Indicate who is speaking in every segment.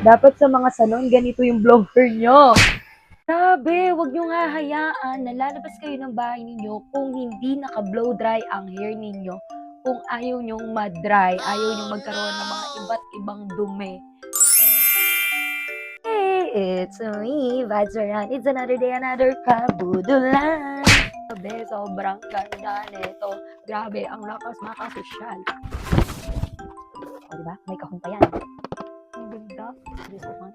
Speaker 1: Dapat sa mga salon, ganito yung blower nyo.
Speaker 2: Grabe, wag nyo nga hayaan na lalabas kayo ng bahay ninyo kung hindi naka-blow dry ang hair ninyo. Kung ayaw nyong ma-dry, ayaw nyong magkaroon ng mga iba't ibang dumi. Hey, it's me, Vibes Around. It's another day, another kabudulan. Grabe, sobrang ganda nito. Grabe, ang lakas makasosyal. O, diba? May kahon pa yan. Ang ganda. This one.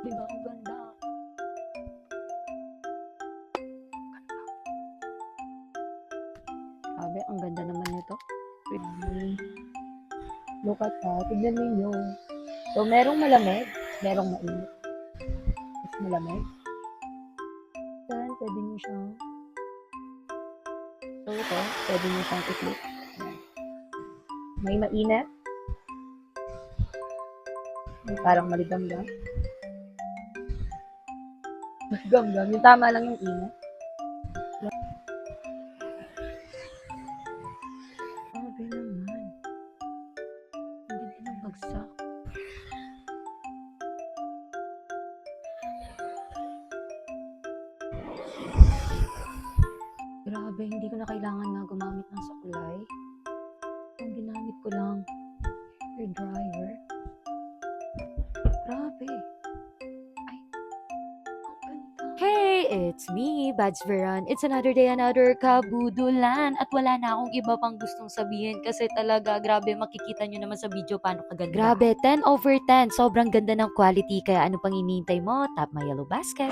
Speaker 2: Diba, ang ganda. Grabe, ang ganda naman nito.
Speaker 1: Look at that. Tignan ninyo. So, merong malamig, merong mainit. Mas malamig. Then, pwede nyo siyang so, ito, pwede nyo siyang i-click. May mainit. Parang maligam-gam. Maligam-gam. Yung tama lang yung init.
Speaker 2: Grabe naman. Ang ganda ng bagsak. Grabe, hindi ko na kailangan na gumamit ng suklay. Ang ginamit ko lang, hair dryer. Grabe. Ay, ang ganda. Hey, it's me, Bads Veran. It's another day, another kabudulan. At wala na akong iba pang gustong sabihin kasi talaga, grabe, makikita nyo naman sa video paano kaganda. Grabe, 10/10. Sobrang ganda ng quality. Kaya ano pang hinihintay mo? Tap my yellow basket.